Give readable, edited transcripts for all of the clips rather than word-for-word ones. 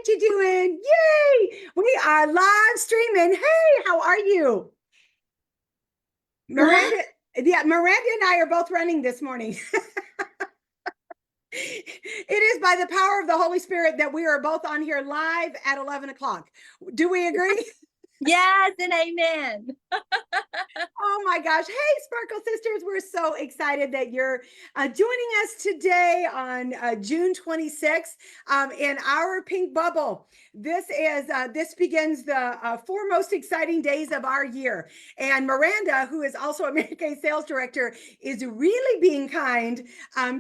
what you doing? Yay! We are live streaming. Hey, how are you? Miranda, yeah, Miranda and I are both running this morning. It is by the power of the Holy Spirit that we are both on here live at 11 o'clock. Do we agree? Yes, and amen. Oh my gosh. Hey, Sparkle Sisters, we're so excited that you're joining us today on June 26th in our pink bubble. This begins the four most exciting days of our year. And Miranda, who is also a Mary Kay sales director, is really being kind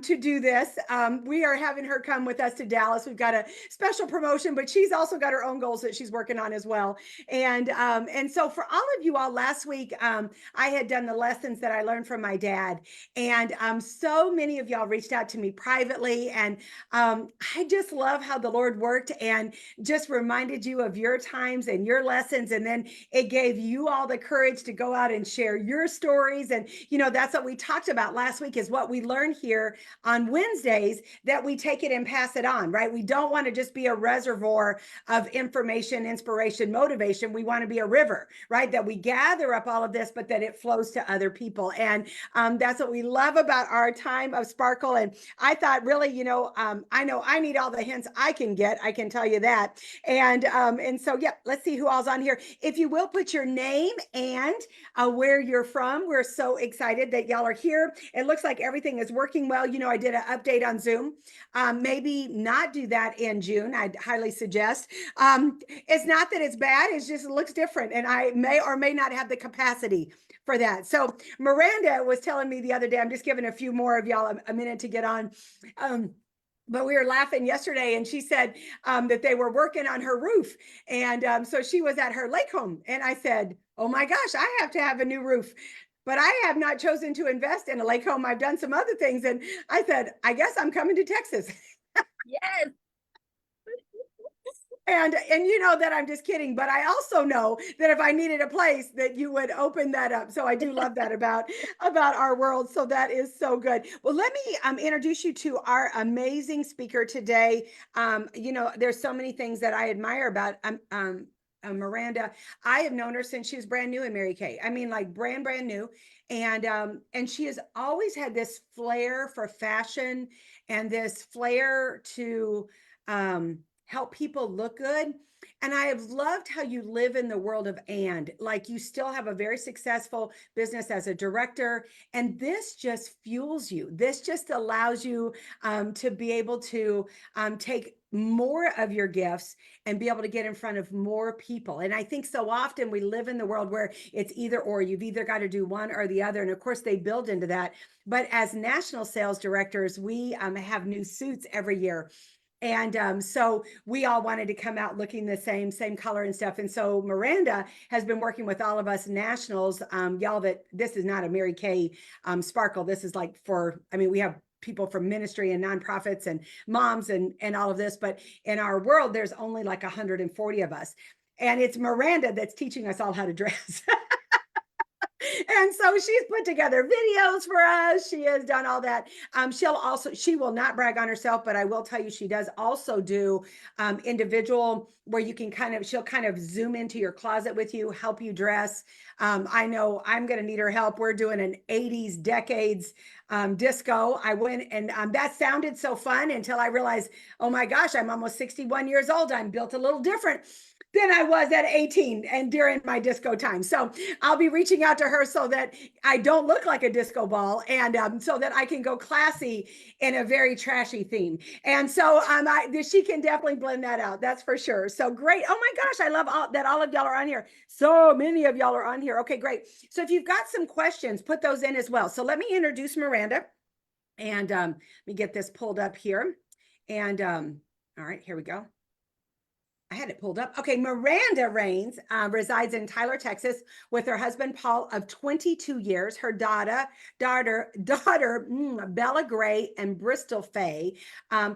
to do this. We are having her come with us to Dallas. We've got a special promotion, but she's also got her own goals that she's working on as well. And so for all of you all last week, I had done the lessons that I learned from my dad. And so many of y'all reached out to me privately. And I just love how the Lord worked and just reminded you of your times and your lessons. And then it gave you all the courage to go out and share your stories. And, that's what we talked about last week is what we learn here on Wednesdays, that we take it and pass it on, right? We don't want to just be a reservoir of information, inspiration, motivation. We want to be a river, right? That we gather up all of this, but that it flows to other people. And that's what we love about our time of Sparkle. And I thought really, I know I need all the hints I can get. I can tell you that. And so, yeah, let's see who all's on here. If you will put your name and where you're from. We're so excited that y'all are here. It looks like everything is working well. I did an update on Zoom. Maybe not do that in June. I'd highly suggest. It's not that it's bad. It's just, it looks different. And I may or may not have the capacity for that. So Miranda was telling me the other day, I'm just giving a few more of y'all a minute to get on. But we were laughing yesterday, and she said that they were working on her roof. And so she was at her lake home. And I said, oh my gosh, I have to have a new roof. But I have not chosen to invest in a lake home. I've done some other things. And I said, I guess I'm coming to Texas. Yes. And you know that I'm just kidding, but I also know that if I needed a place that you would open that up. So I do love that about our world. So that is so good. Well, let me introduce you to our amazing speaker today. There's so many things that I admire about Miranda. I have known her since she was brand new in Mary Kay. I mean, like brand new. And she has always had this flair for fashion and this flair to help people look good. And I have loved how you live in the world of like you still have a very successful business as a director. And this just fuels you. This just allows you to be able to take more of your gifts and be able to get in front of more people. And I think so often we live in the world where it's either or. You've either got to do one or the other. And of course they build into that. But as national sales directors, we have new suits every year. And so we all wanted to come out looking the same color and stuff. And so Miranda has been working with all of us nationals. Y'all, that this is not a Mary Kay Sparkle. This is like we have people from ministry and nonprofits and moms and all of this. But in our world, there's only like 140 of us. And it's Miranda that's teaching us all how to dress. And so she's put together videos for us. She has done all that. She will not brag on herself, but I will tell you, she does also do individual where you can she'll kind of zoom into your closet with you, help you dress. I know I'm going to need her help. We're doing an 80s decades disco. I went and that sounded so fun until I realized, oh my gosh, I'm almost 61 years old. I'm built a little different than I was at 18 and during my disco time. So I'll be reaching out to her so that I don't look like a disco ball and so that I can go classy in a very trashy theme. And so she can definitely blend that out. That's for sure. So great. Oh my gosh, I love that all of y'all are on here. So many of y'all are on here. Okay, great. So if you've got some questions, put those in as well. So let me introduce Miranda and let me get this pulled up here. And all right, here we go. I had it pulled up. Okay, Miranda Rains resides in Tyler, Texas, with her husband Paul of 22 years, her daughter Bella Gray and Bristol Faye,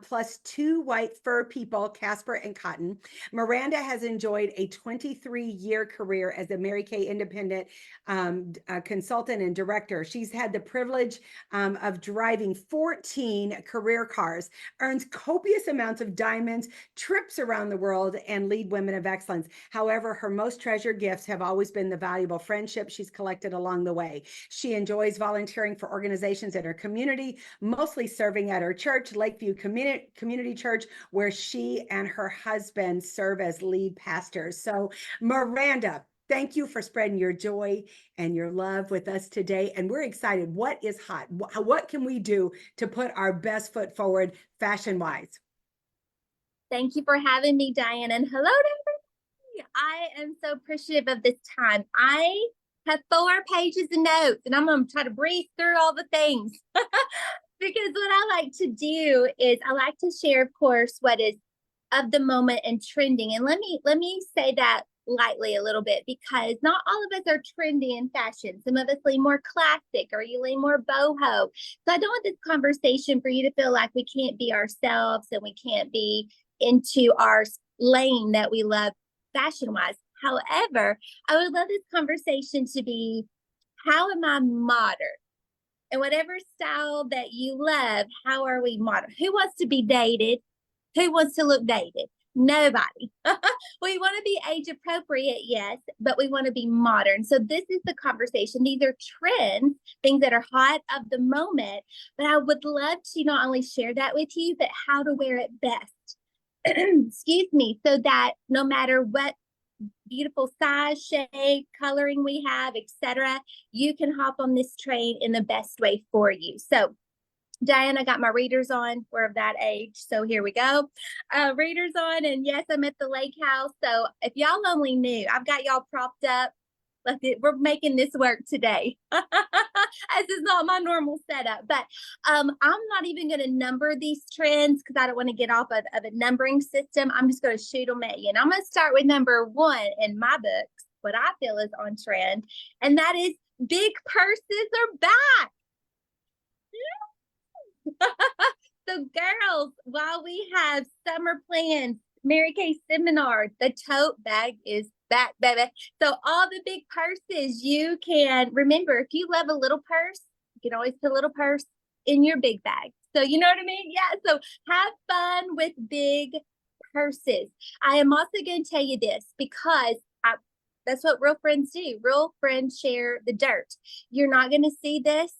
plus two white fur people, Casper and Cotton. Miranda has enjoyed a 23-year career as a Mary Kay independent consultant and director. She's had the privilege of driving 14 career cars, earns copious amounts of diamonds, trips around the world, and lead women of excellence. However, her most treasured gifts have always been the valuable friendships she's collected along the way. She enjoys volunteering for organizations in her community, mostly serving at her church, Lakeview Community Church, where she and her husband serve as lead pastors. So, Miranda, thank you for spreading your joy and your love with us today. And we're excited. What is hot? What can we do to put our best foot forward fashion-wise? Thank you for having me, Diane. And hello to everybody. I am so appreciative of this time. I have 4 pages of notes, and I'm going to try to breeze through all the things. Because what I like to do is I like to share, of course, what is of the moment and trending. And let me say that lightly a little bit, because not all of us are trendy in fashion. Some of us lean more classic, or you lean more boho. So I don't want this conversation for you to feel like we can't be ourselves and we can't be into our lane that we love fashion wise. However, I would love this conversation to be, how am I modern? And whatever style that you love, how are we modern? Who wants to be dated? Who wants to look dated? Nobody. We want to be age appropriate, yes, but we want to be modern. So this is the conversation. These are trends, things that are hot of the moment, but I would love to not only share that with you, but how to wear it best. Excuse me, so that no matter what beautiful size, shape, coloring we have, etc., you can hop on this train in the best way for you. So Diane, I got my readers on. We're of that age. So here we go. Readers on. And yes, I'm at the lake house. So if y'all only knew, I've got y'all propped up. We're making this work today. This is not my normal setup. But I'm not even going to number these trends because I don't want to get off of a numbering system. I'm just going to shoot them at you. And I'm going to start with number 1 in my books, what I feel is on trend. And that is big purses are back. So girls, while we have summer plans, Mary Kay seminar, the tote bag is back, baby. So all the big purses, you can remember, if you love a little purse, you can always put a little purse in your big bag. So you know what I mean? Yeah. So have fun with big purses. I am also going to tell you this because that's what real friends do. Real friends share the dirt. You're not going to see this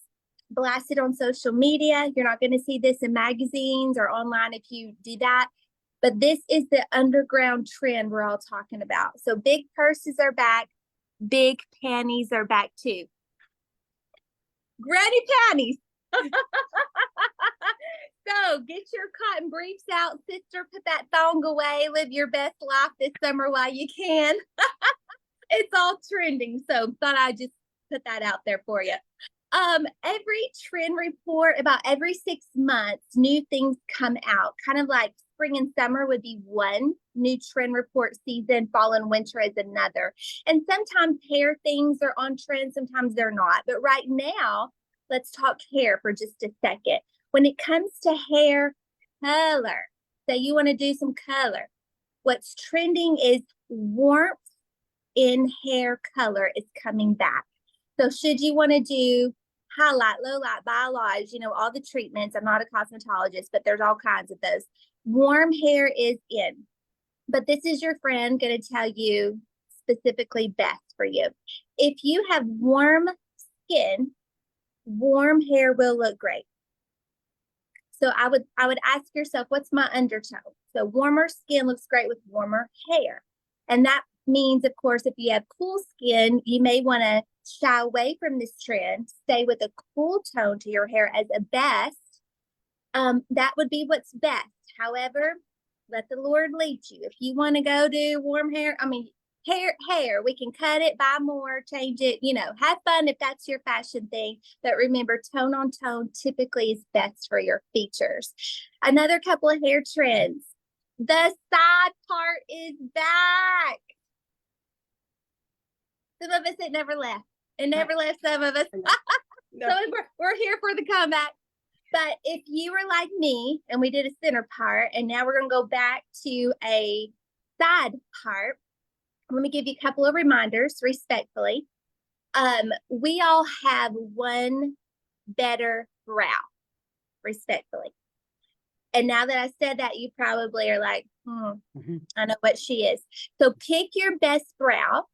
blasted on social media. You're not going to see this in magazines or online if you do that. But this is the underground trend we're all talking about. So big purses are back. Big panties are back too. Granny panties. So get your cotton briefs out, sister. Put that thong away. Live your best life this summer while you can. It's all trending. So thought I'd just put that out there for you. Every trend report, about every 6 months, new things come out. Kind of like spring and summer would be one new trend report season, fall and winter is another. And sometimes hair things are on trend, sometimes they're not. But right now, let's talk hair for just a second. When it comes to hair color, say you want to do some color, what's trending is warmth in hair color is coming back. So should you want to do highlight, low light, biolage, all the treatments. I'm not a cosmetologist, but there's all kinds of those. Warm hair is in. But this is your friend going to tell you specifically best for you. If you have warm skin, warm hair will look great. So I would ask yourself, what's my undertone? So warmer skin looks great with warmer hair. And that means, of course, if you have cool skin, you may want to shy away from this trend, stay with a cool tone to your hair as a best. That would be what's best. However, let the Lord lead you. If you want to go do warm hair, hair, we can cut it, buy more, change it, have fun if that's your fashion thing. But remember, tone on tone typically is best for your features. Another couple of hair trends. The side part is back. Some of us, it never left. It never left some of us. No. So we're here for the comeback. But if you were like me and we did a center part and now we're going to go back to a side part, let me give you a couple of reminders respectfully. We all have one better brow, respectfully. And now that I said that, you probably are like, I know what she is. So pick your best brow,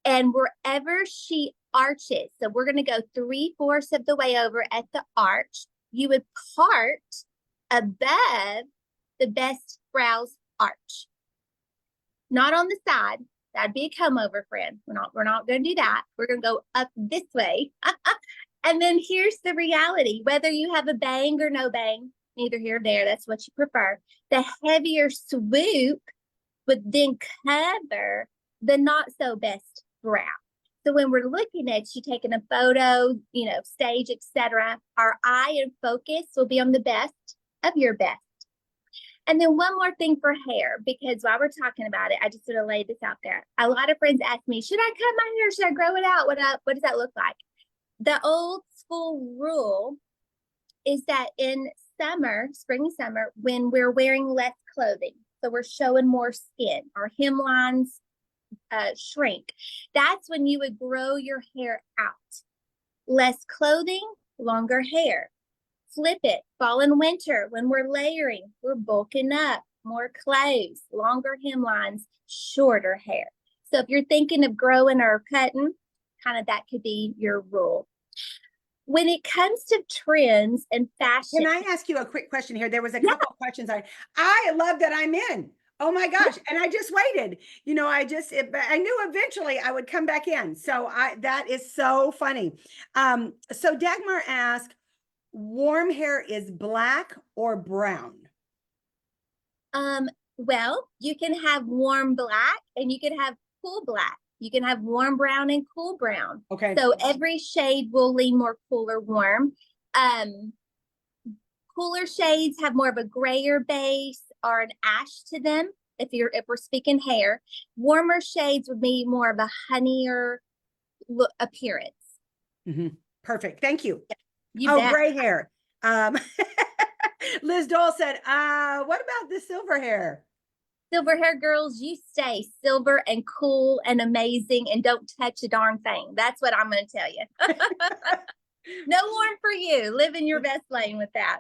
and wherever she arches, so we're going to go 3/4 of the way over at the arch, you would part above the best brow's arch. Not on the side. That'd be a come over, friend. We're not going to do that. We're going to go up this way. And then here's the reality. Whether you have a bang or no bang, neither here nor there, that's what you prefer. The heavier swoop would then cover the not so best brow. So when we're looking at you taking a photo, you know, stage, etc., our eye and focus will be on the best of your best. And then one more thing for hair, because while we're talking about it, I just want to lay this out there. A lot of friends ask me, should I cut my hair? Should I grow it out? What does that look like? The old school rule is that in summer, spring and summer, when we're wearing less clothing, so we're showing more skin, our hemlines shrink, that's when you would grow your hair out. Less clothing, longer hair. Flip it, fall and winter, when we're layering, we're bulking up, more clothes, longer hemlines, shorter hair. So if you're thinking of growing or cutting, kind of that could be your rule. When it comes to trends and fashion. Can I ask you a quick question here? There was a couple of questions. I love that I'm in. Oh my gosh. And I just waited. You know, I knew eventually I would come back in. So that is so funny. So Dagmar asked, warm hair is black or brown? Well, you can have warm black and you can have cool black. You can have warm brown and cool brown. Okay. So every shade will lean more cool or warm. Cooler shades have more of a grayer base or an ash to them. If we're speaking hair, warmer shades would be more of a honeyed appearance. Perfect. Thank you. You bet. Gray hair. Liz Dole said, what about the silver hair? Silver hair girls, you stay silver and cool and amazing and don't touch a darn thing. That's what I'm going to tell you. No warm for you. Live in your best lane with that.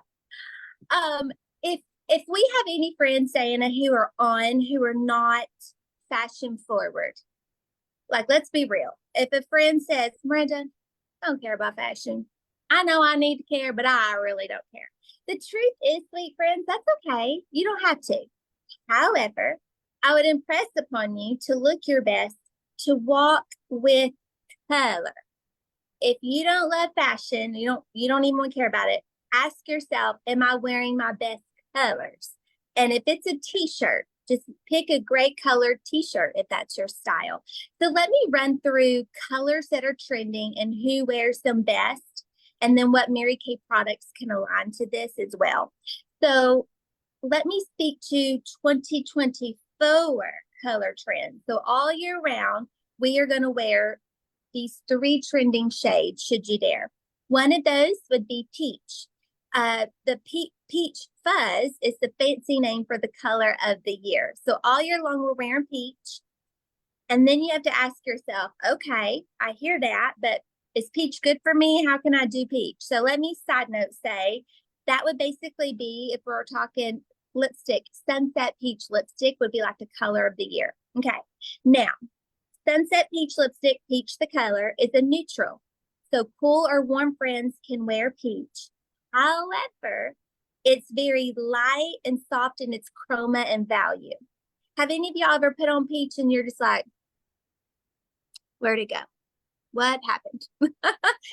If we have any friends, Diana, who are not fashion forward, like, let's be real. If a friend says, Miranda, I don't care about fashion. I know I need to care, but I really don't care. The truth is, sweet friends, that's okay. You don't have to. However, I would impress upon you to look your best, to walk with color. If you don't love fashion, you don't even care about it, ask yourself, am I wearing my best colors? And if it's a t-shirt, just pick a great colored t-shirt if that's your style. So let me run through colors that are trending and who wears them best, and then what Mary Kay products can align to this as well. So let me speak to 2024 color trends. So all year round, we are going to wear these 3 trending shades, should you dare. One of those would be peach. The peach fuzz is the fancy name for the color of the year. So all year long, we're wearing peach. And then you have to ask yourself, okay, I hear that, but is peach good for me? How can I do peach? So let me side note say, that would basically be, if we're talking lipstick, sunset peach lipstick would be like the color of the year. Okay. Now, sunset peach lipstick, peach the color, is a neutral. So cool or warm friends can wear peach. However, it's very light and soft in its chroma and value. Have any of y'all ever put on peach and you're just like, where'd it go? What happened?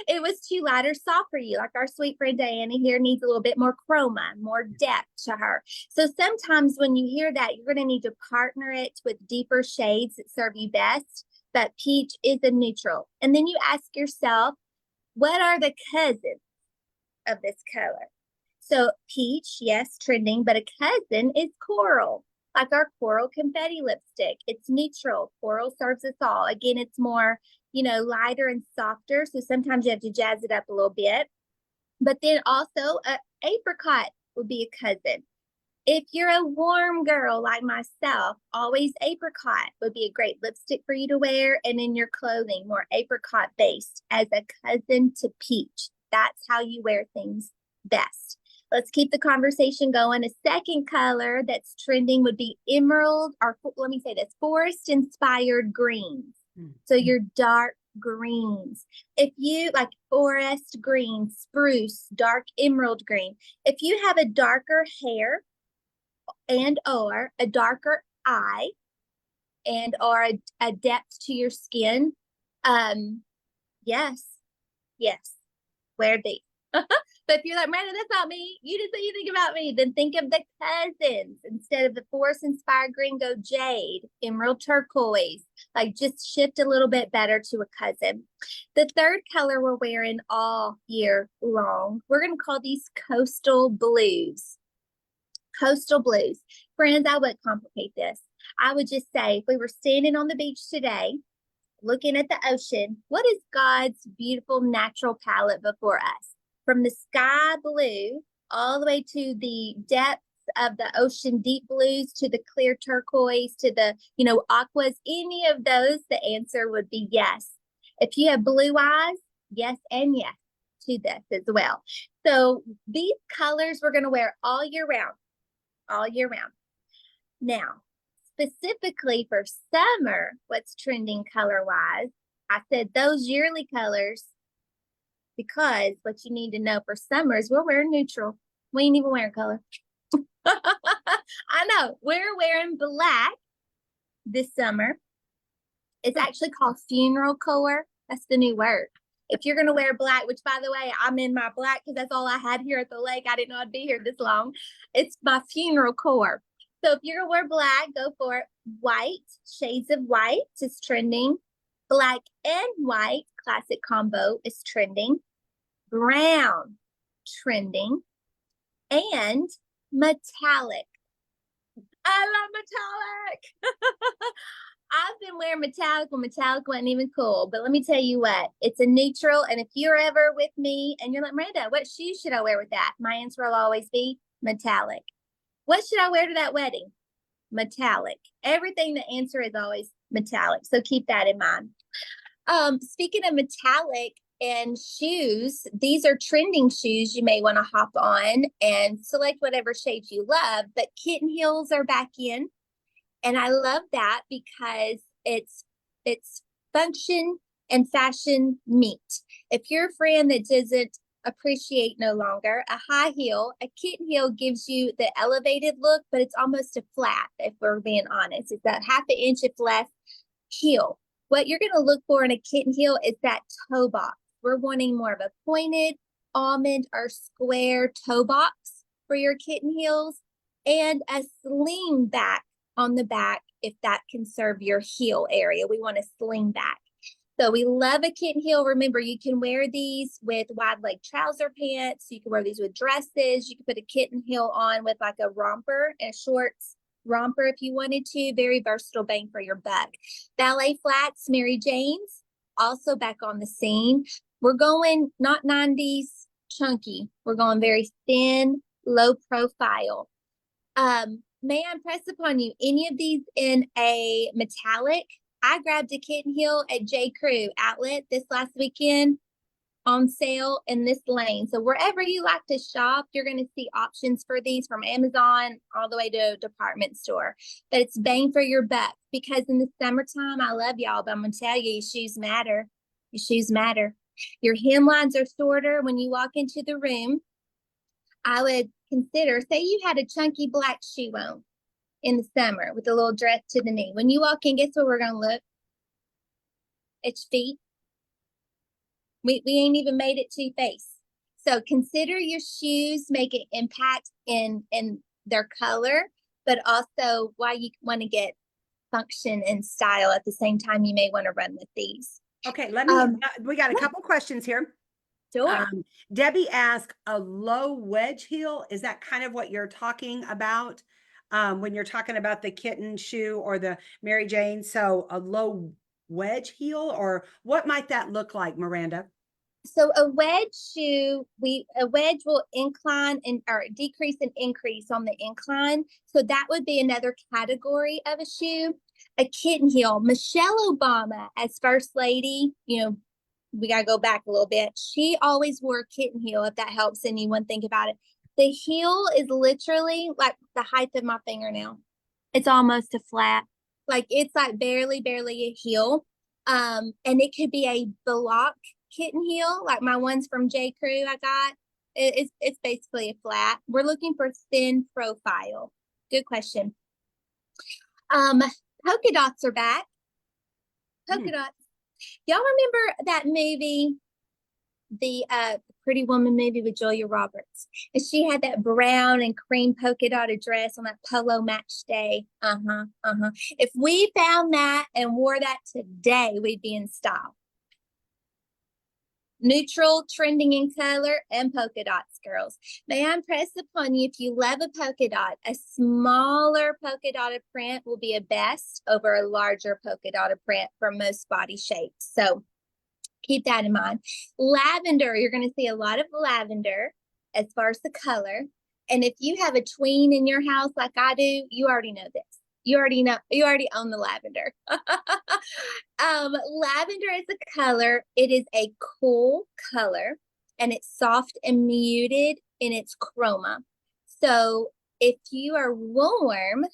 It was too light or soft for you. Like our sweet friend Diana here needs a little bit more chroma, more depth to her. So sometimes when you hear that, you're going to need to partner it with deeper shades that serve you best. But peach is a neutral. And then you ask yourself, what are the cousins of this color? So peach, yes, trending, but a cousin is coral. Like our coral confetti lipstick, it's neutral. Coral serves us all. Again, it's more, lighter and softer. So sometimes you have to jazz it up a little bit. But then also a apricot would be a cousin. If you're a warm girl like myself, always apricot would be a great lipstick for you to wear. And in your clothing, more apricot based as a cousin to peach. That's how you wear things best. Let's keep the conversation going. A second color that's trending would be emerald, or let me say this, forest inspired greens. So your dark greens. If you like forest green, spruce, dark emerald green, if you have a darker hair and or a darker eye and or a depth to your skin, yes, wear these. But if you're like, Miranda, that's not me, you just what you think about me, then think of the cousins. Instead of the forest inspired green, go jade, emerald turquoise, like just shift a little bit better to a cousin. The third color we're wearing all year long, we're going to call these coastal blues. Coastal blues. Friends, I wouldn't complicate this. I would just say, if we were standing on the beach today, looking at the ocean, what is God's beautiful natural palette before us? From the sky blue all the way to the depths of the ocean deep blues, to the clear turquoise, to the, aquas, any of those, the answer would be yes. If you have blue eyes, yes and yes to this as well. So these colors we're going to wear all year round. Now, specifically for summer, what's trending color-wise, I said those yearly colors because what you need to know for summer is we're wearing neutral. We ain't even wearing color. I know. We're wearing black this summer. It's actually called funeral color. That's the new word. If you're going to wear black, which by the way, I'm in my black because that's all I had here at the lake. I didn't know I'd be here this long. It's my funeral color. So if you're going to wear black, go for it. White, shades of white is trending. Black and white, classic combo, is trending. Brown, trending. And metallic. I love metallic. I've been wearing metallic when metallic wasn't even cool. But let me tell you what, it's a neutral. And if you're ever with me and you're like, Miranda, what shoes should I wear with that? My answer will always be metallic. What should I wear to that wedding? Metallic. Everything, the answer is always metallic. So keep that in mind. Speaking of metallic and shoes, these are trending shoes you may want to hop on and select whatever shades you love. But kitten heels are back in. And I love that because it's function and fashion meet. If you're a friend that doesn't appreciate no longer a high heel, a kitten heel gives you the elevated look, but it's almost a flat, if we're being honest. It's that half an inch if less heel. What you're going to look for in a kitten heel is that toe box. We're wanting more of a pointed, almond, or square toe box for your kitten heels, and a sling back on the back if that can serve your heel area. We want a sling back. So we love a kitten heel. Remember, you can wear these with wide leg trouser pants. You can wear these with dresses. You can put a kitten heel on with like a romper and shorts romper if you wanted to. Very versatile bang for your buck. Ballet flats, Mary Jane's, also back on the scene. We're going not 90s chunky. We're going very thin, low profile. May I impress upon you any of these in a metallic? I grabbed a kitten heel at J. Crew outlet this last weekend on sale in this lane. So wherever you like to shop, you're going to see options for these from Amazon all the way to a department store. But it's bang for your buck because in the summertime, I love y'all, but I'm going to tell you, your shoes matter. Your shoes matter. Your hemlines are shorter when you walk into the room. I would consider, say you had a chunky black shoe on in the summer with a little dress to the knee. When you walk in, guess where we're going to look? It's feet. We ain't even made it to face. So consider your shoes make an impact in their color, but also why you want to get function and style at the same time. You may want to run with these. Okay, we got a couple questions here. Sure. Debbie asked, a low wedge heel, is that kind of what you're talking about? when you're talking about the kitten shoe or the Mary Jane. So a low wedge heel, or what might that look like, Miranda? So a wedge shoe, a wedge will incline and or decrease and increase on the incline. So that would be another category of a shoe. A kitten heel. Michelle Obama, as first lady, we gotta go back a little bit. She always wore a kitten heel, if that helps anyone think about it. The heel is literally like the height of my fingernail. It's almost a flat. Like it's like barely, barely a heel. And it could be a block kitten heel, like my ones from J. Crew I got. It's basically a flat. We're looking for thin profile. Good question. Polka dots are back. Polka dots. Y'all remember that movie, the Pretty Woman movie with Julia Roberts? And she had that brown and cream polka dotted dress on that polo match day. If we found that and wore that today, we'd be in style. Neutral, trending in color, and polka dots, girls. May I impress upon you, if you love a polka dot, a smaller polka dotted print will be a best over a larger polka dotted print for most body shapes. So keep that in mind. Lavender, you're going to see a lot of lavender as far as the color. And if you have a tween in your house like I do, you already know this. You already own the lavender. Lavender is a color. It is a cool color, and it's soft and muted in its chroma. So if you are warm,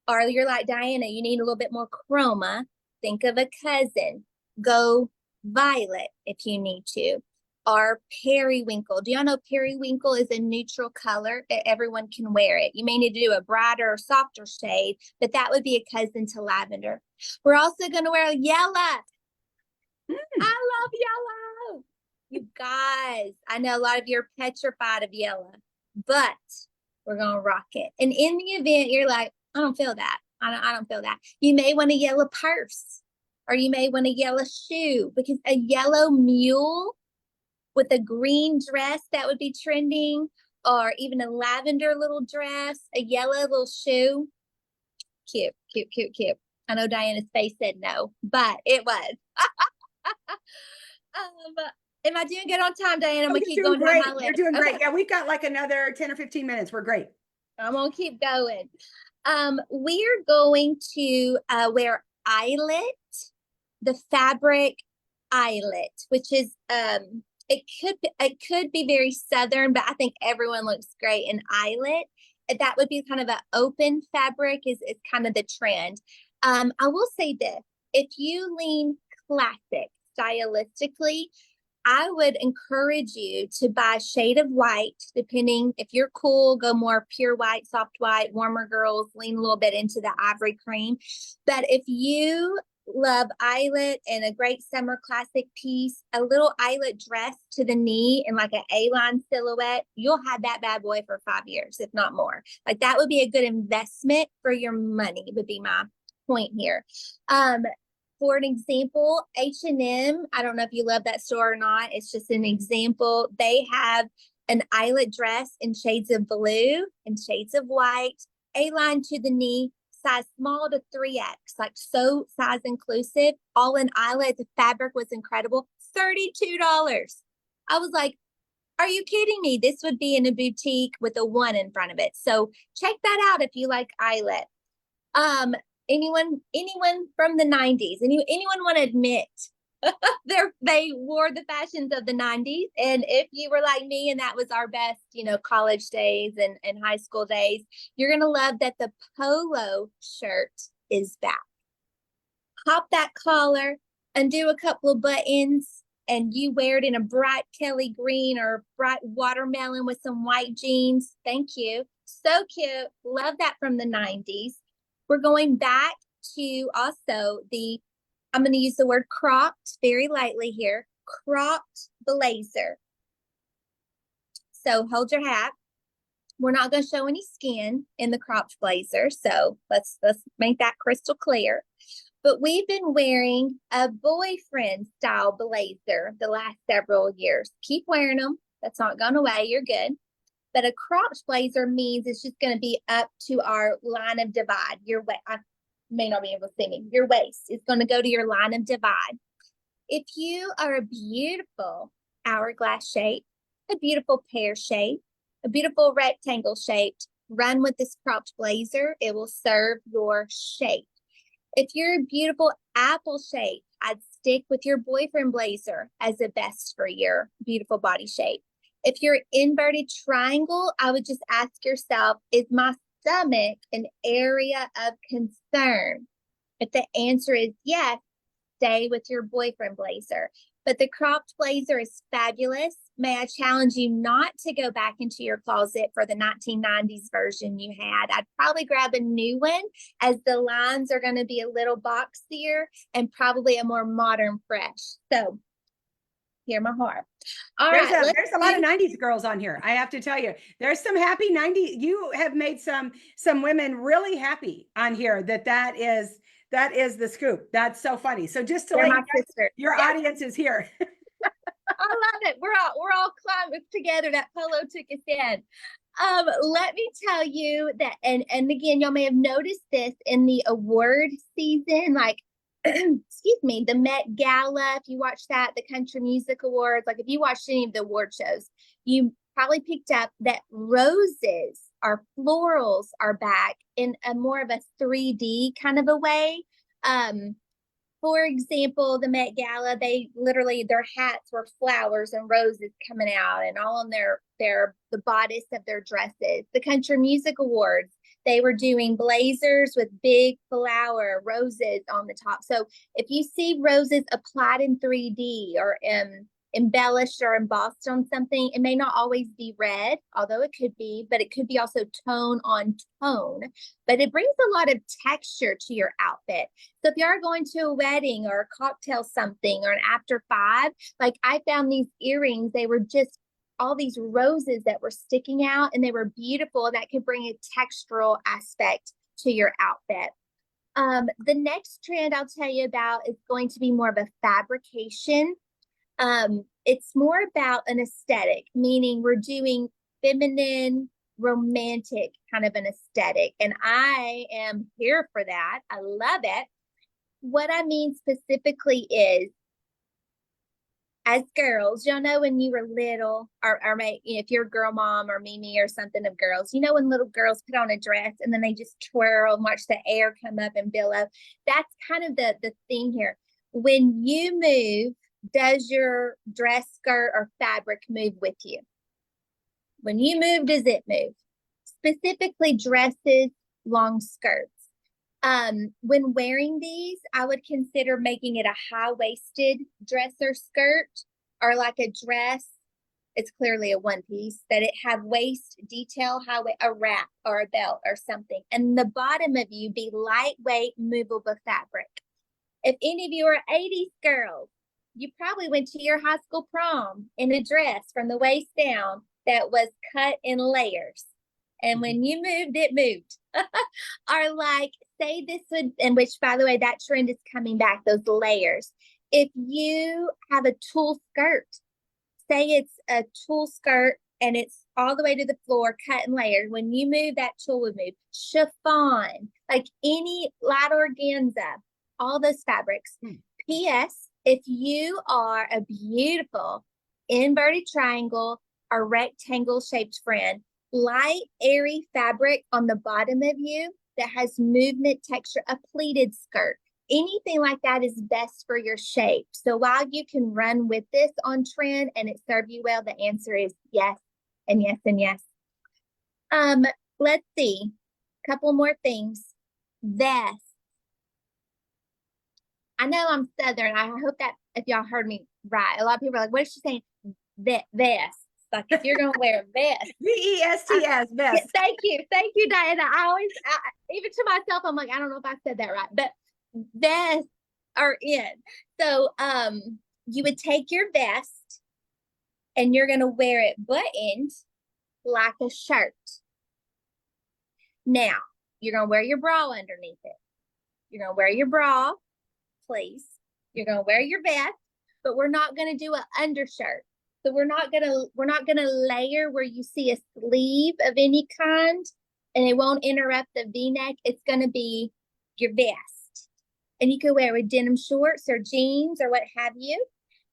or you're like Diana, you need a little bit more chroma, think of a cousin. Go violet if you need to. Or periwinkle. Do y'all know periwinkle is a neutral color? Everyone can wear it. You may need to do a brighter or softer shade, but that would be a cousin to lavender. We're also going to wear yellow. I love yellow. You guys, I know a lot of you are petrified of yellow, but we're going to rock it. And in the event you're like, I don't feel that. I don't feel that. You may want a yellow purse, or you may want a yellow shoe, because a yellow mule with a green dress that would be trending, or even a lavender little dress, a yellow little shoe. Cute, cute, cute, cute. I know Diana's face said no, but it was. Am I doing good on time, Diana? I'm gonna keep going down my list. You're doing great. Yeah, we've got like another 10 or 15 minutes. We're great. I'm gonna keep going. We're going to wear eyelet, the fabric eyelet, which is it could be very southern, but I think everyone looks great in eyelet. That would be kind of an open fabric is kind of the trend. I will say this, if you lean classic stylistically, I would encourage you to buy a shade of white, depending if you're cool, go more pure white, soft white, warmer girls, lean a little bit into the ivory cream. But if you love eyelet and a great summer classic piece, a little eyelet dress to the knee and like an A-line silhouette, you'll have that bad boy for 5 years, if not more. Like that would be a good investment for your money, would be my point here. For an example, H&M, I don't know if you love that store or not. It's just an example. They have an eyelet dress in shades of blue and shades of white, A-line to the knee, size small to 3X, like so size inclusive, all in eyelet. The fabric was incredible. $32. I was like, are you kidding me? This would be in a boutique with a 1 in front of it. So check that out if you like eyelet. Anyone from the 90s? Anyone want to admit they wore the fashions of the 90s? And if you were like me and that was our best, college days and high school days, you're going to love that the polo shirt is back. Pop that collar, undo a couple of buttons, and you wear it in a bright Kelly green or bright watermelon with some white jeans. Thank you. So cute. Love that from the 90s. We're going back to also I'm going to use the word cropped very lightly here, cropped blazer. So hold your hat. We're not going to show any skin in the cropped blazer. So let's make that crystal clear. But we've been wearing a boyfriend style blazer the last several years. Keep wearing them. That's not gone away. You're good. But a cropped blazer means it's just going to be up to our line of divide. Your waist, I may not be able to see me. Your waist is going to go to your line of divide. If you are a beautiful hourglass shape, a beautiful pear shape, a beautiful rectangle shaped, run with this cropped blazer. It will serve your shape. If you're a beautiful apple shape, I'd stick with your boyfriend blazer as the best for your beautiful body shape. If you're inverted triangle, I would just ask yourself, is my stomach an area of concern? If the answer is yes, stay with your boyfriend blazer. But the cropped blazer is fabulous. May I challenge you not to go back into your closet for the 1990s version you had? I'd probably grab a new one, as the lines are going to be a little boxier and probably a more modern fresh. So hear my heart. All There's right, a lot of 90s girls on here. I have to tell you, there's some happy 90s. You have made some women really happy on here that is the scoop. That's so funny. So just to they're let you my guys, sister. your audience is here. I love it. We're all climbing together. That polo took us in. Let me tell you that, and again, y'all may have noticed this in the award season, like excuse me, the Met Gala. If you watch that, the Country Music Awards, like if you watched any of the award shows, you probably picked up that roses, our florals are back in a more of a 3D kind of a way. For example, the Met Gala, they literally, their hats were flowers and roses coming out and all on the bodice of their dresses. The Country Music Awards, they were doing blazers with big flower roses on the top. So if you see roses applied in 3D or embellished or embossed on something, it may not always be red, although it could be, but it could be also tone on tone. But it brings a lot of texture to your outfit. So if you are going to a wedding or a cocktail something or an after 5, like I found these earrings, they were just all these roses that were sticking out and they were beautiful. And that could bring a textural aspect to your outfit. The next trend I'll tell you about is going to be more of a fabrication. It's more about an aesthetic, meaning we're doing feminine, romantic kind of an aesthetic. And I am here for that. I love it. What I mean specifically is, as girls, y'all know when you were little, or if you're a girl mom or Mimi or something of girls, you know when little girls put on a dress and then they just twirl and watch the air come up and billow. That's kind of the thing here. When you move, does your dress, skirt, or fabric move with you? When you move, does it move? Specifically dresses, long skirts. When wearing these, I would consider making it a high-waisted dress or skirt, or like a dress. It's clearly a one piece, that it have waist detail, a wrap or a belt or something. And the bottom of you be lightweight, movable fabric. If any of you are 80s girls, you probably went to your high school prom in a dress from the waist down that was cut in layers. And when you moved, it moved. Or like, say this would, and which, by the way, that trend is coming back, those layers. If you have a tulle skirt, say it's a tulle skirt and it's all the way to the floor, cut in layers. When you move, that tulle would move. Chiffon, like any light organza, all those fabrics. P.S. If you are a beautiful inverted triangle or rectangle shaped friend, light, airy fabric on the bottom of you that has movement, texture, a pleated skirt, anything like that is best for your shape. So while you can run with this on trend and it serve you well, the answer is yes and yes and yes. Let's see, a couple more things. Vest. I know I'm Southern. I hope that if y'all heard me right, a lot of people are like, what is she saying? Vest. Like if you're gonna wear a vest. VESTS, vest. Yeah, thank you, Diana. Even to myself, I'm like, I don't know if I said that right, but vests are in. So you would take your vest and you're gonna wear it buttoned like a shirt. Now you're gonna wear your bra underneath it. You're gonna wear your bra, please. You're gonna wear your vest, but we're not gonna do an undershirt. So we're not gonna layer where you see a sleeve of any kind and it won't interrupt the V-neck. It's gonna be your vest. And you can wear it with denim shorts or jeans or what have you.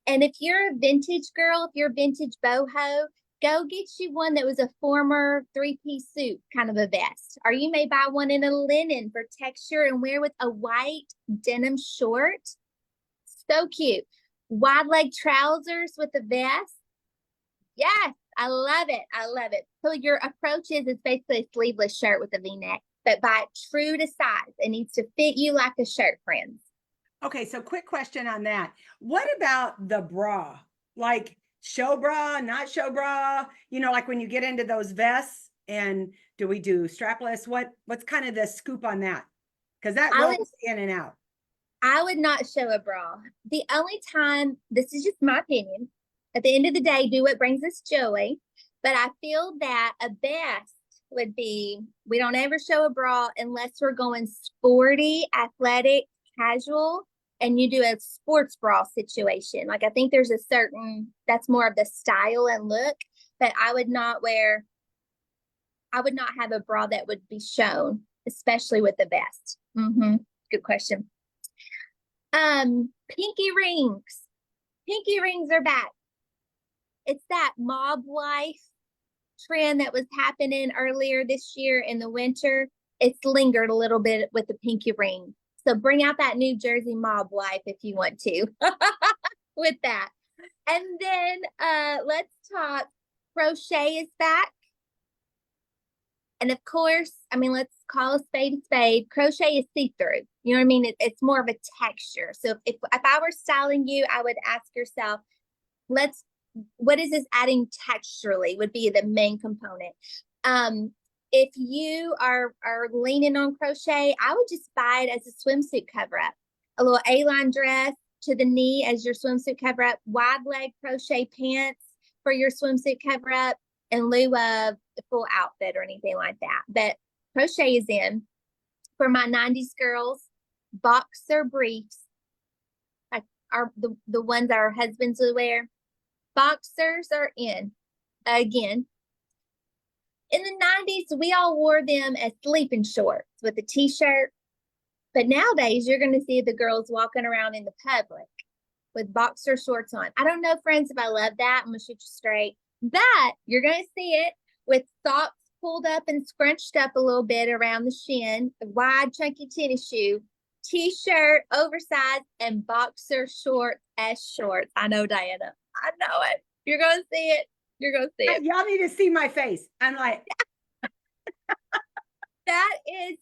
And if you're a vintage girl, if you're a vintage boho, go get you one that was a former three-piece suit kind of a vest. Or you may buy one in a linen for texture and wear with a white denim short. So cute. Wide leg trousers with a vest. Yes, I love it. I love it. So your approach is it's basically a sleeveless shirt with a V-neck, but buy it true to size. It needs to fit you like a shirt, friends. Okay, so quick question on that. What about the bra? Like show bra, not show bra? You know, like when you get into those vests, and do we do strapless? What's kind of the scoop on that? Because that I would goes in and out. I would not show a bra. The only time, this is just my opinion. At the end of the day, do what brings us joy. But I feel that a vest would be, we don't ever show a bra unless we're going sporty, athletic, casual, and you do a sports bra situation. Like I think there's a certain, that's more of the style and look, but I would not have a bra that would be shown, especially with the vest. Good question. Pinky rings. Pinky rings are back. It's that mob wife trend that was happening earlier this year in the winter. It's lingered a little bit with the pinky ring. So bring out that New Jersey mob wife if you want to with that. And then let's talk crochet is back. And of course, I mean, let's call a spade a spade. Crochet is see-through. You know what I mean? It's more of a texture. So if I were styling you, I would ask yourself, what is this adding texturally would be the main component. If you are leaning on crochet, I would just buy it as a swimsuit cover up. A little A-line dress to the knee as your swimsuit cover up, wide leg crochet pants for your swimsuit cover up in lieu of the full outfit or anything like that. But crochet is in. For my 90s girls, boxer briefs, like the ones our husbands would wear. Boxers are in again. In the 90s, we all wore them as sleeping shorts with a t-shirt. But nowadays, you're going to see the girls walking around in the public with boxer shorts on. I don't know, friends, if I love that. I'm going to shoot you straight. But you're going to see it with socks pulled up and scrunched up a little bit around the shin, a wide, chunky tennis shoe, t-shirt, oversized, and boxer shorts as shorts. I know, Diana. I know it. You're going to see it. You're going to see it. Y'all need to see my face. I'm like, that is,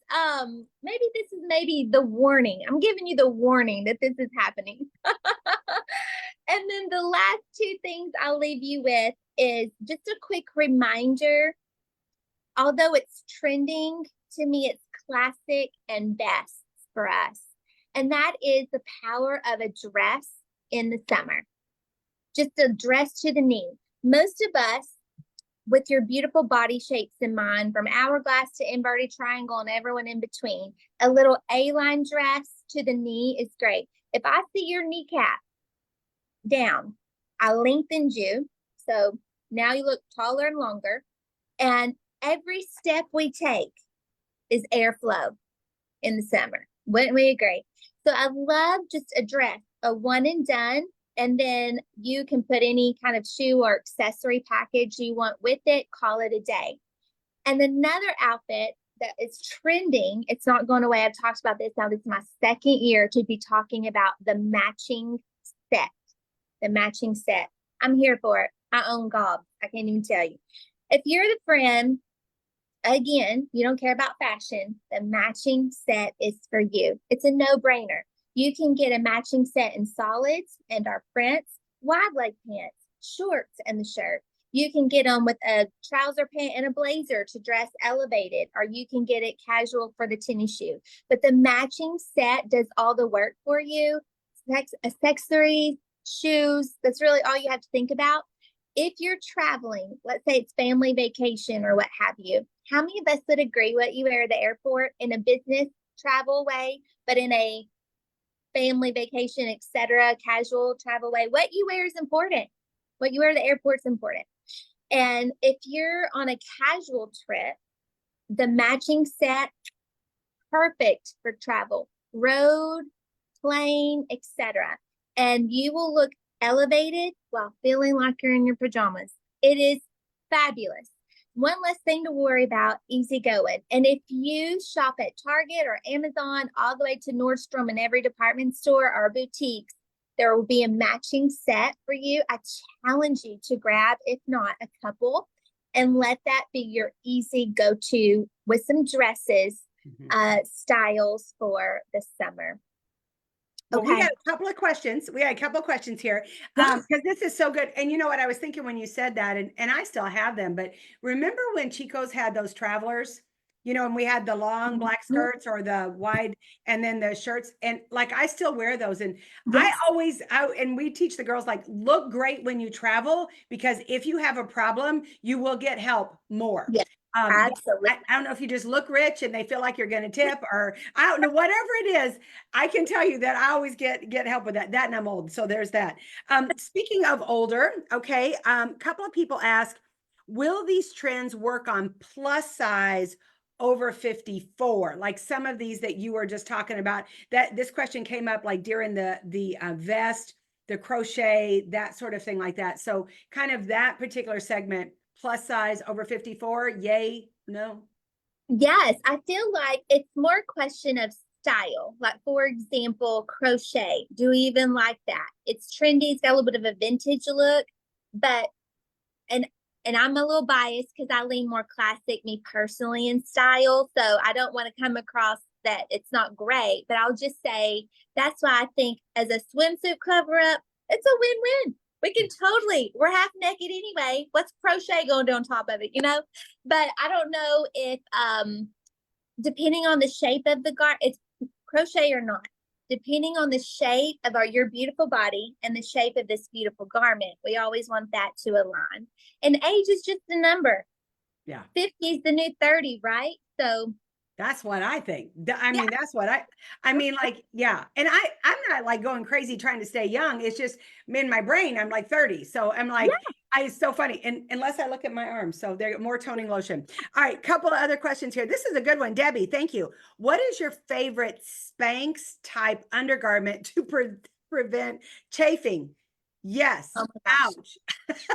maybe the warning. I'm giving you the warning that this is happening. And then the last two things I'll leave you with is just a quick reminder. Although it's trending, to me, it's classic and best for us. And that is the power of a dress in the summer. Just a dress to the knee. Most of us, with your beautiful body shapes in mind, from hourglass to inverted triangle and everyone in between, a little A-line dress to the knee is great. If I see your kneecap down, I lengthened you. So now you look taller and longer. And every step we take is airflow in the summer. Wouldn't we agree? So I love just a dress, a one and done. And then you can put any kind of shoe or accessory package you want with it, call it a day. And another outfit that is trending, it's not going away. I've talked about this now. This is my second year to be talking about the matching set. The matching set. I'm here for it. I own gobs. I can't even tell you. If you're the friend, again, you don't care about fashion, the matching set is for you. It's a no-brainer. You can get a matching set in solids and our prints, wide leg pants, shorts, and the shirt. You can get them with a trouser pant and a blazer to dress elevated, or you can get it casual for the tennis shoe. But the matching set does all the work for you. Accessories, shoes, that's really all you have to think about. If you're traveling, let's say it's family vacation or what have you, how many of us would agree what you wear at the airport in a business travel way, but in a family vacation, etc., casual travel way, what you wear is important. What you wear to the airport's important. And if you're on a casual trip, the matching set, perfect for travel, road, plane, etc. And you will look elevated while feeling like you're in your pajamas. It is fabulous. One less thing to worry about, easy going. And if you shop at Target or Amazon, all the way to Nordstrom and every department store or boutiques, there will be a matching set for you. I challenge you to grab, if not a couple, and let that be your easy go-to with some dresses, styles for the summer. Well, Okay. we got a couple of questions. We got a couple of questions here Yes. because this is so good. And you know what? I was thinking when you said that, and I still have them, but remember when Chico's had those travelers, you know, and we had the long black skirts or the wide and then the shirts. And like I still wear those. And Yes. and we teach the girls like look great when you travel because if you have a problem, you will get help more. Yes. Absolutely. I don't know if you just look rich and they feel like you're going to tip or I don't know, whatever it is. I can tell you that I always get help with that. That and I'm old. So there's that. Speaking of older, okay. Couple of people ask, will these trends work on plus size over 54? Like some of these that you were just talking about, that this question came up like during the vest, the crochet, that sort of thing like that. So kind of that particular segment, plus size over 54, yay, no? Yes, I feel like it's more a question of style. Like, for example, crochet. Do we even like that? It's trendy, it's got a little bit of a vintage look, but and I'm a little biased because I lean more classic, me personally, in style. So I don't want to come across that it's not great, but I'll just say that's why I think as a swimsuit cover up, it's a win-win. We can totally, we're half naked anyway. What's crochet going to do on top of it, you know? But I don't know if depending on the shape of the garment, it's crochet or not. Depending on the shape of your beautiful body and the shape of this beautiful garment, we always want that to align. And age is just a number. Yeah. 50 is the new 30, right? So that's what I think. I mean, that's what I mean, like, yeah. And I'm not like going crazy trying to stay young. It's just in my brain, I'm like 30. So I'm like, it's so funny. And unless I look at my arms, so they're more toning lotion. All right, couple of other questions here. This is a good one, Debbie. Thank you. What is your favorite Spanx type undergarment to prevent chafing? Yes. oh my gosh. Ouch.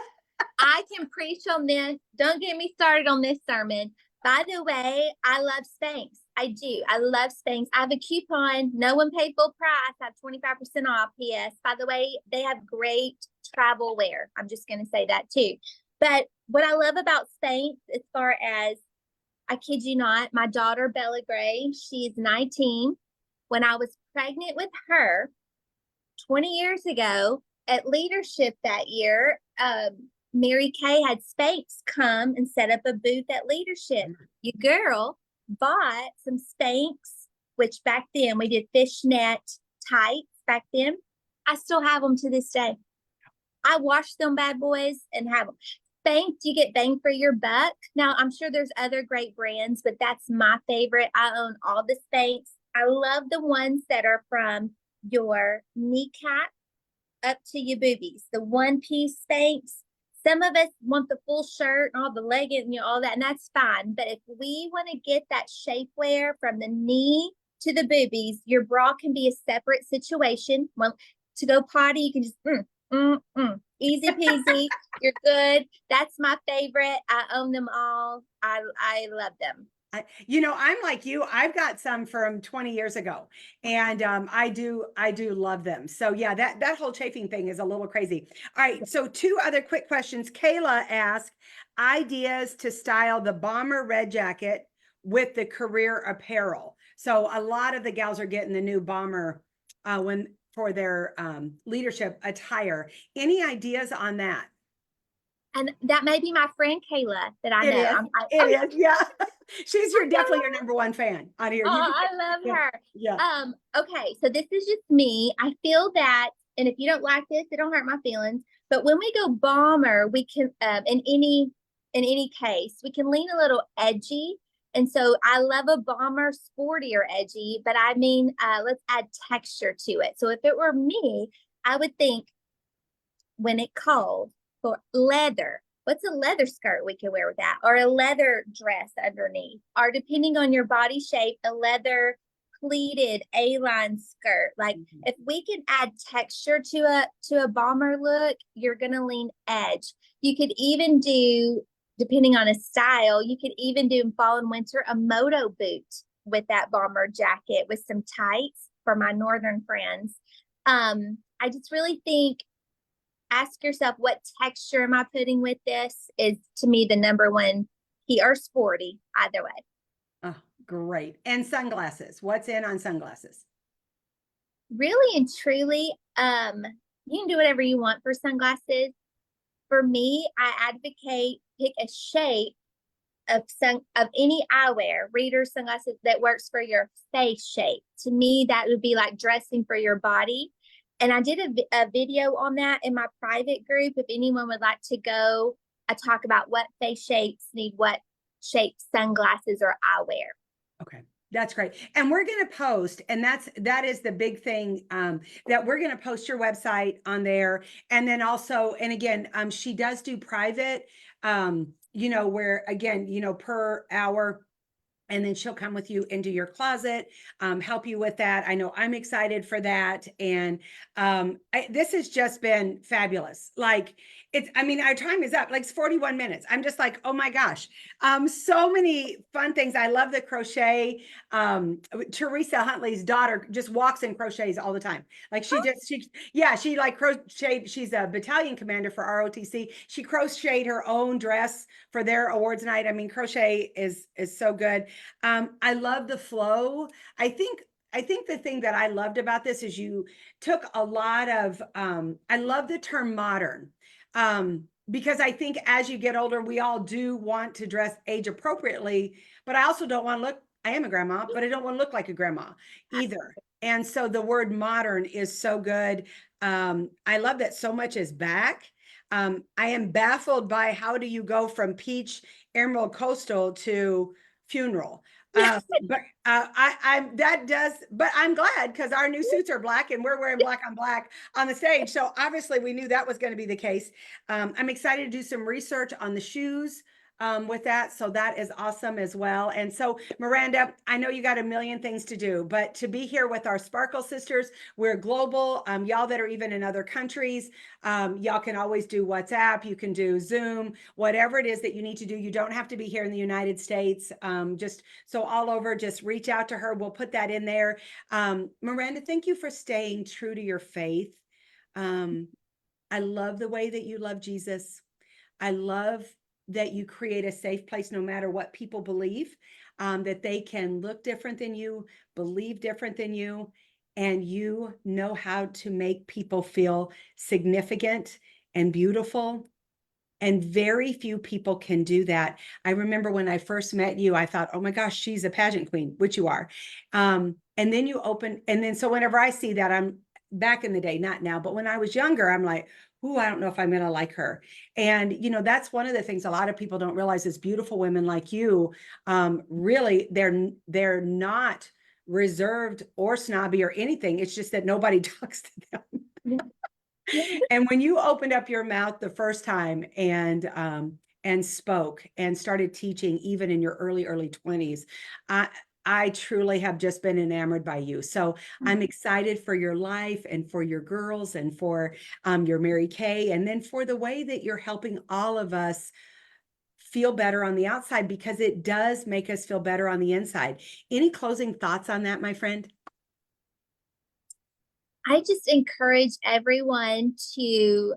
I can preach on this. Don't get me started on this sermon. By the way, I love Spanx. I do. I love Spanx. I have a coupon. No one paid full price. I have 25% off. P.S. By the way, they have great travel wear. I'm just going to say that too. But what I love about Spanx, as far as, I kid you not, my daughter, Bella Gray, she is 19. When I was pregnant with her 20 years ago at leadership that year, Mary Kay had Spanx come and set up a booth at leadership. Your girl bought some Spanx, which back then we did fishnet tights back then. I still have them to this day. I wash them bad boys and have them. Spanx, you get bang for your buck. Now, I'm sure there's other great brands, but that's my favorite. I own all the Spanx. I love the ones that are from your kneecap up to your boobies. The one-piece Spanx. Some of us want the full shirt and all the leggings and all that, and that's fine. But if we want to get that shapewear from the knee to the boobies, your bra can be a separate situation. Well, to go potty, you can just easy peasy. You're good. That's my favorite. I own them all. I love them. I'm like you. I've got some from 20 years ago, and I do love them. So yeah, that whole chafing thing is a little crazy. All right, so two other quick questions. Kayla asked ideas to style the bomber red jacket with the career apparel. So a lot of the gals are getting the new bomber when for their leadership attire. Any ideas on that? And that may be my friend Kayla that I It know. is, yeah. She's definitely your number one fan on here. I love her. Yeah. Okay, so this is just me. I feel that, and if you don't like this, it don't hurt my feelings. But when we go bomber, we can in any case, we can lean a little edgy. And so I love a bomber, sporty or edgy, but I mean, let's add texture to it. So if it were me, I would think when it cold, for leather. What's a leather skirt we could wear with that? Or a leather dress underneath. Or depending on your body shape, a leather pleated A-line skirt. Like if we can add texture to a bomber look, you're gonna lean edge. You could even do, depending on a style, you could even do in fall and winter a moto boot with that bomber jacket with some tights for my northern friends. I just really think, ask yourself, what texture am I putting with this is to me the number one key, or sporty, either way. Oh, great. And sunglasses. What's in on sunglasses? Really and truly, you can do whatever you want for sunglasses. For me, I advocate pick a shape of any eyewear, reader sunglasses that works for your face shape. To me, that would be like dressing for your body. And I did a video on that in my private group. If anyone would like to go, I talk about what face shapes need what shape sunglasses or eyewear. Okay. That's great. And we're going to post, and that is the big thing, that we're going to post your website on there. And then also, and again, she does do private, where again, per hour, and then she'll come with you into your closet, help you with that. I know I'm excited for that. And this has just been fabulous. Like our time is up, like it's 41 minutes. I'm just like, oh my gosh. So many fun things. I love the crochet. Teresa Huntley's daughter just walks and crochets all the time. Like she like crocheted. She's a battalion commander for ROTC. She crocheted her own dress for their awards night. I mean, crochet is so good. I love the flow. I think the thing that I loved about this is you took a lot of, I love the term modern, because I think as you get older, we all do want to dress age appropriately, but I also don't want to look, I am a grandma, but I don't want to look like a grandma either. And so the word modern is so good. I love that so much is back. I am baffled by how do you go from peach, emerald, coastal to funeral. But I'm glad because our new suits are black and we're wearing black on black on the stage. So obviously we knew that was going to be the case. I'm excited to do some research on the shoes with that. So that is awesome as well. And so Maranda, I know you got a million things to do, but to be here with our Sparkle sisters, we're global. Y'all that are even in other countries, y'all can always do WhatsApp. You can do Zoom, whatever it is that you need to do. You don't have to be here in the United States. Just so all over, just reach out to her. We'll put that in there. Maranda, thank you for staying true to your faith. I love the way that you love Jesus. I love that you create a safe place no matter what people believe, that they can look different than you, believe different than you, and you know how to make people feel significant and beautiful. And very few people can do that. I remember when I first met you, I thought, oh my gosh, she's a pageant queen, which you are. And then you open, and then so whenever I see that, I'm back in the day, not now, but when I was younger, I'm like, ooh, I don't know if I'm going to like her. And, that's one of the things a lot of people don't realize is beautiful women like you, really, they're not reserved or snobby or anything. It's just that nobody talks to them. And when you opened up your mouth the first time and spoke and started teaching, even in your early 20s, I truly have just been enamored by you. So I'm excited for your life and for your girls and for your Mary Kay, and then for the way that you're helping all of us feel better on the outside, because it does make us feel better on the inside. Any closing thoughts on that, my friend? I just encourage everyone to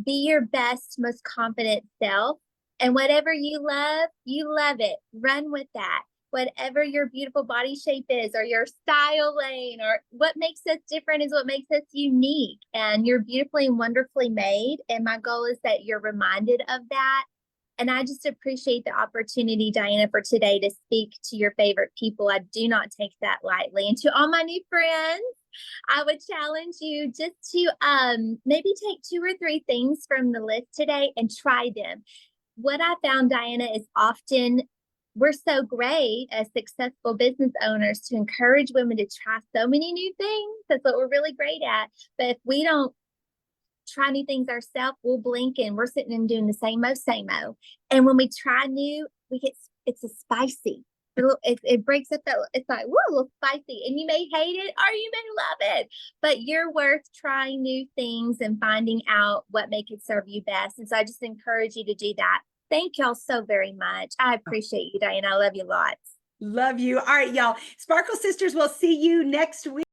be your best, most confident self. And whatever you love it. Run with that. Whatever your beautiful body shape is, or your style lane, or what makes us different is what makes us unique. And you're beautifully and wonderfully made. And my goal is that you're reminded of that. And I just appreciate the opportunity, Diana, for today to speak to your favorite people. I do not take that lightly. And to all my new friends, I would challenge you just to maybe take 2 or 3 things from the list today and try them. What I found, Diana, is often we're so great as successful business owners to encourage women to try so many new things. That's what we're really great at. But if we don't try new things ourselves, we'll blink and we're sitting and doing the same old. And when we try new, we get it's a spicy. It breaks up that it's like, whoa, a little spicy. And you may hate it or you may love it, but you're worth trying new things and finding out what may could serve you best. And so I just encourage you to do that. Thank y'all so very much. I appreciate you, Diane. I love you lots. Love you. All right, y'all. Sparkle Sisters, we'll see you next week.